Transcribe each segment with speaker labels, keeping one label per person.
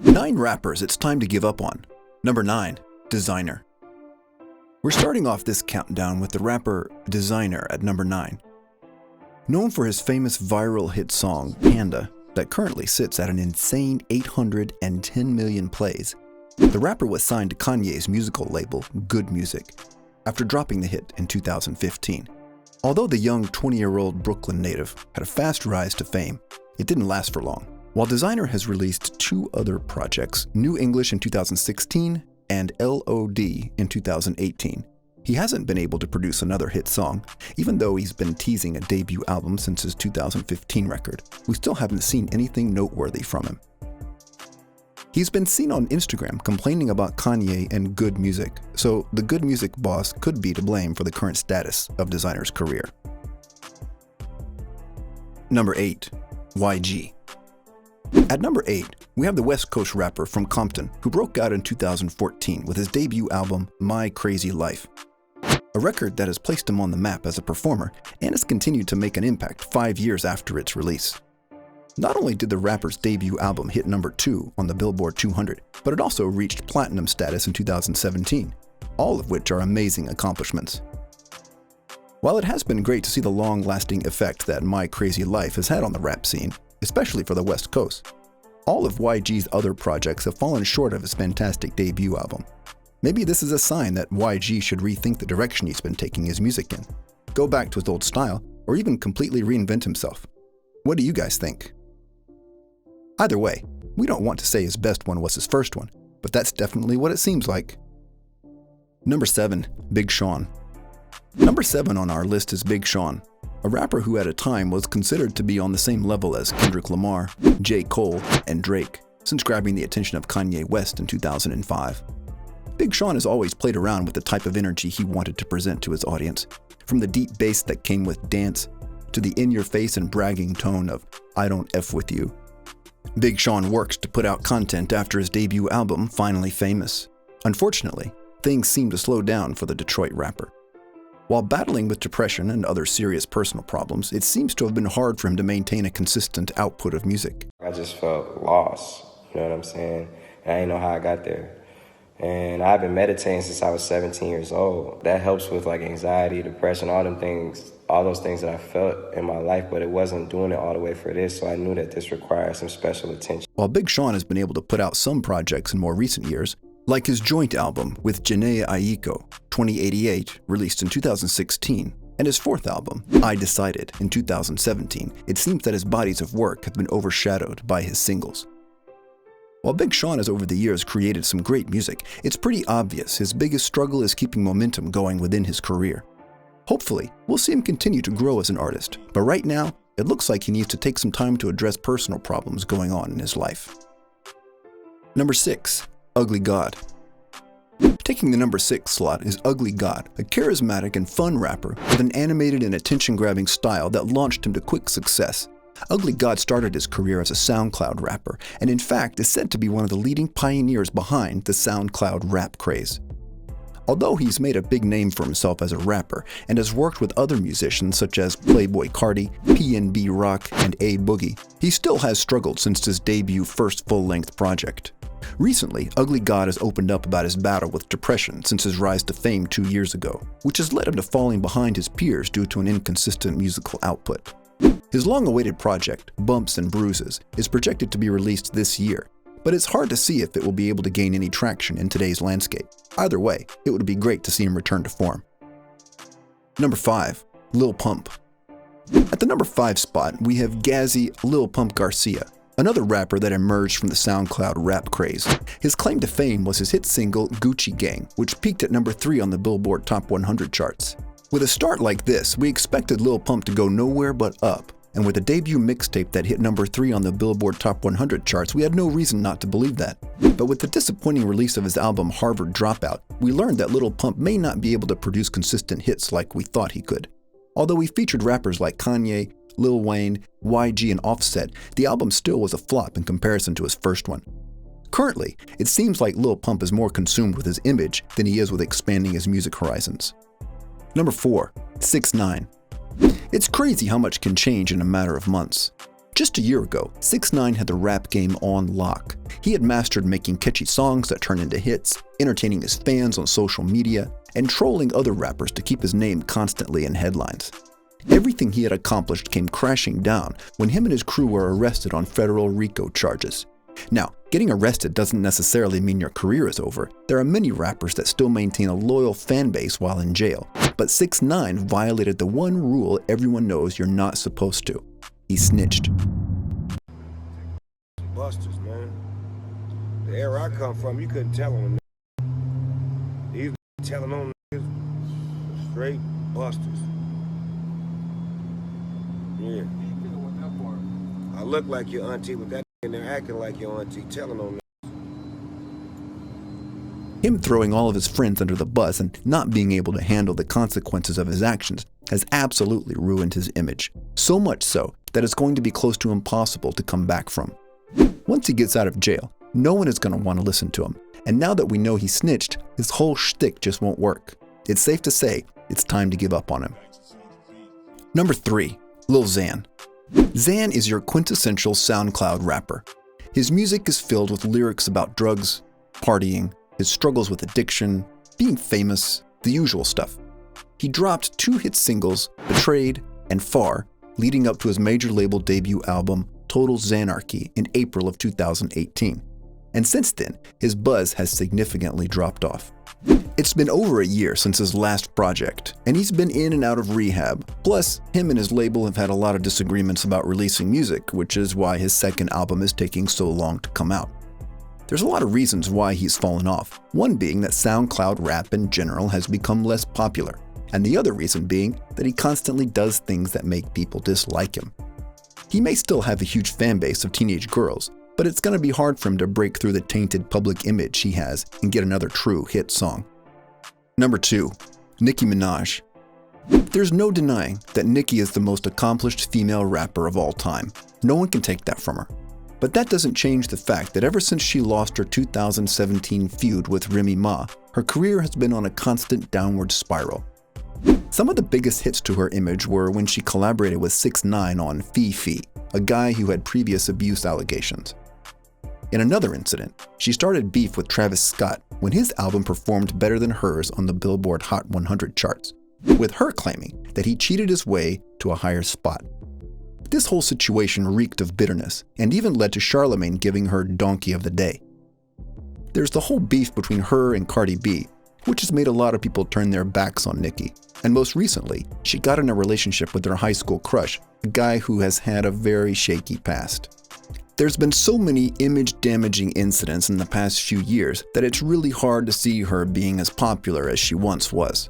Speaker 1: 9 rappers it's time to give up on. Number 9. Designer. We're starting off this countdown with the rapper Designer at number 9. Known for his famous viral hit song, Panda, that currently sits at an insane 810 million plays, the rapper was signed to Kanye's musical label, Good Music, after dropping the hit in 2015. Although the young 20-year-old Brooklyn native had a fast rise to fame, it didn't last for long. While Designer has released 2 other projects, New English in 2016 and LOD in 2018, he hasn't been able to produce another hit song. Even though he's been teasing a debut album since his 2015 record, we still haven't seen anything noteworthy from him. He's been seen on Instagram complaining about Kanye and Good Music, so the Good Music boss could be to blame for the current status of Designer's career. Number 8. YG. At number 8, we have the West Coast rapper from Compton who broke out in 2014 with his debut album, My Crazy Life, a record that has placed him on the map as a performer and has continued to make an impact 5 years after its release. Not only did the rapper's debut album hit number 2 on the Billboard 200, but it also reached platinum status in 2017, all of which are amazing accomplishments. While it has been great to see the long-lasting effect that My Crazy Life has had on the rap scene, especially for the West Coast, all of YG's other projects have fallen short of his fantastic debut album. Maybe this is a sign that YG should rethink the direction he's been taking his music in, go back to his old style, or even completely reinvent himself. What do you guys think? Either way, we don't want to say his best one was his first one, but that's definitely what it seems like. Number 7. Big Sean. Number 7 on our list is Big Sean, a rapper who at a time was considered to be on the same level as Kendrick Lamar, J. Cole, and Drake, since grabbing the attention of Kanye West in 2005. Big Sean has always played around with the type of energy he wanted to present to his audience, from the deep bass that came with Dance, to the in-your-face and bragging tone of I Don't F With You. Big Sean worked to put out content after his debut album, Finally Famous. Unfortunately, things seemed to slow down for the Detroit rapper. While battling with depression and other serious personal problems, it seems to have been hard for him to maintain a consistent output of music.
Speaker 2: I just felt lost, you know what I'm saying? And I didn't know how I got there. And I've been meditating since I was 17 years old. That helps with like anxiety, depression, all those things that I felt in my life, but it wasn't doing it all the way for this, so I knew that this required some special attention.
Speaker 1: While Big Sean has been able to put out some projects in more recent years, like his joint album with Jhené Aiko, 2088, released in 2016, and his 4th album, I Decided, in 2017, it seems that his bodies of work have been overshadowed by his singles. While Big Sean has over the years created some great music, it's pretty obvious his biggest struggle is keeping momentum going within his career. Hopefully, we'll see him continue to grow as an artist, but right now, it looks like he needs to take some time to address personal problems going on in his life. Number 6. Ugly God. Taking the number 6 slot is Ugly God, a charismatic and fun rapper with an animated and attention-grabbing style that launched him to quick success. Ugly God started his career as a SoundCloud rapper, and in fact is said to be one of the leading pioneers behind the SoundCloud rap craze. Although he's made a big name for himself as a rapper and has worked with other musicians such as Playboi Carti, PNB Rock, and A Boogie, he still has struggled since his debut first full-length project. Recently, Ugly God has opened up about his battle with depression since his rise to fame 2 years ago, which has led him to falling behind his peers due to an inconsistent musical output. His long-awaited project, Bumps and Bruises, is projected to be released this year, but it's hard to see if it will be able to gain any traction in today's landscape. Either way, it would be great to see him return to form. Number 5. Lil Pump. At the number 5 spot, we have Gazzy Lil Pump Garcia, another rapper that emerged from the SoundCloud rap craze. His claim to fame was his hit single, Gucci Gang, which peaked at number 3 on the Billboard Top 100 charts. With a start like this, we expected Lil Pump to go nowhere but up, and with a debut mixtape that hit number 3 on the Billboard Top 100 charts, we had no reason not to believe that. But with the disappointing release of his album Harvard Dropout, we learned that Lil Pump may not be able to produce consistent hits like we thought he could. Although he featured rappers like Kanye, Lil Wayne, YG, and Offset, the album still was a flop in comparison to his first one. Currently, it seems like Lil Pump is more consumed with his image than he is with expanding his music horizons. Number 4. 6ix9ine. It's crazy how much can change in a matter of months. Just a year ago, 6ix9ine had the rap game on lock. He had mastered making catchy songs that turn into hits, entertaining his fans on social media, and trolling other rappers to keep his name constantly in headlines. Everything he had accomplished came crashing down when him and his crew were arrested on federal RICO charges. Now, getting arrested doesn't necessarily mean your career is over. There are many rappers that still maintain a loyal fan base while in jail. But 6ix9ine violated the one rule everyone knows you're not supposed to. He snitched.
Speaker 3: Busters, man. The era I come from, you couldn't tell on them. These telling on niggas, straight busters. Yeah. I look like your auntie with that and they're acting like your auntie, telling on them.
Speaker 1: Him throwing all of his friends under the bus and not being able to handle the consequences of his actions has absolutely ruined his image. So much so that it's going to be close to impossible to come back from. Once he gets out of jail, no one is going to want to listen to him. And now that we know he snitched, his whole shtick just won't work. It's safe to say it's time to give up on him. Number 3. Lil Xan. Xan is your quintessential SoundCloud rapper. His music is filled with lyrics about drugs, partying, his struggles with addiction, being famous, the usual stuff. He dropped 2 hit singles, Betrayed and Far, leading up to his major label debut album, Total Xanarchy, in April of 2018. And since then, his buzz has significantly dropped off. It's been over a year since his last project, and he's been in and out of rehab. Plus, him and his label have had a lot of disagreements about releasing music, which is why his second album is taking so long to come out. There's a lot of reasons why he's fallen off, one being that SoundCloud rap in general has become less popular, and the other reason being that he constantly does things that make people dislike him. He may still have a huge fan base of teenage girls, but it's going to be hard for him to break through the tainted public image he has and get another true hit song. Number 2. Nicki Minaj. There's no denying that Nicki is the most accomplished female rapper of all time. No one can take that from her. But that doesn't change the fact that ever since she lost her 2017 feud with Remy Ma, her career has been on a constant downward spiral. Some of the biggest hits to her image were when she collaborated with 6ix9ine on Fifi, a guy who had previous abuse allegations. In another incident, she started beef with Travis Scott when his album performed better than hers on the Billboard Hot 100 charts, with her claiming that he cheated his way to a higher spot. This whole situation reeked of bitterness and even led to Charlemagne giving her Donkey of the Day. There's the whole beef between her and Cardi B, which has made a lot of people turn their backs on Nicki. And most recently, she got in a relationship with her high school crush, a guy who has had a very shaky past. There's been so many image-damaging incidents in the past few years that it's really hard to see her being as popular as she once was.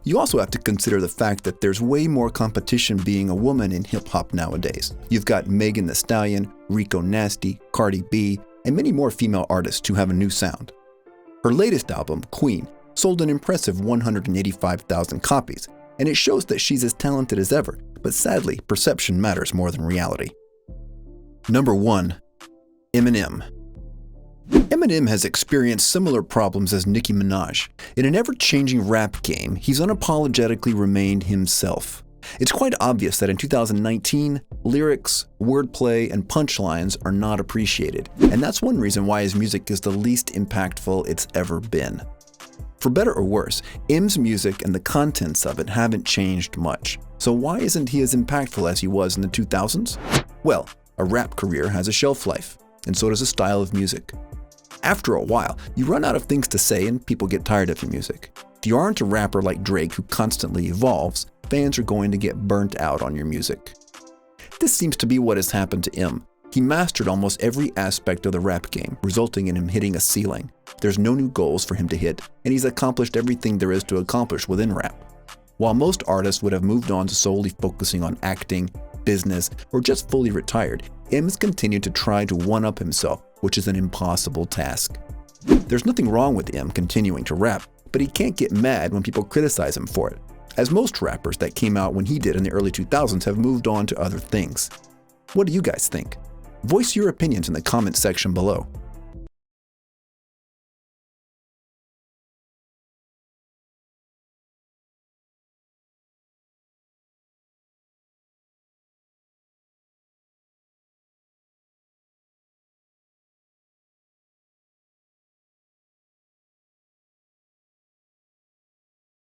Speaker 1: You also have to consider the fact that there's way more competition being a woman in hip-hop nowadays. You've got Megan Thee Stallion, Rico Nasty, Cardi B, and many more female artists who have a new sound. Her latest album, Queen, sold an impressive 185,000 copies, and it shows that she's as talented as ever, but sadly, perception matters more than reality. Number 1. EMINEM. EMINEM has experienced similar problems as Nicki Minaj. In an ever-changing rap game, he's unapologetically remained himself. It's quite obvious that in 2019, lyrics, wordplay, and punchlines are not appreciated, and that's one reason why his music is the least impactful it's ever been. For better or worse, M's music and the contents of it haven't changed much. So why isn't he as impactful as he was in the 2000s? Well, a rap career has a shelf life, and so does a style of music. After a while, you run out of things to say and people get tired of your music. If you aren't a rapper like Drake who constantly evolves, fans are going to get burnt out on your music. This seems to be what has happened to M. He mastered almost every aspect of the rap game, resulting in him hitting a ceiling. There's no new goals for him to hit, and he's accomplished everything there is to accomplish within rap. While most artists would have moved on to solely focusing on acting, business, or just fully retired, M has continued to try to one-up himself, which is an impossible task. There's nothing wrong with M continuing to rap, but he can't get mad when people criticize him for it, as most rappers that came out when he did in the early 2000s have moved on to other things. What do you guys think? Voice your opinions in the comments section below.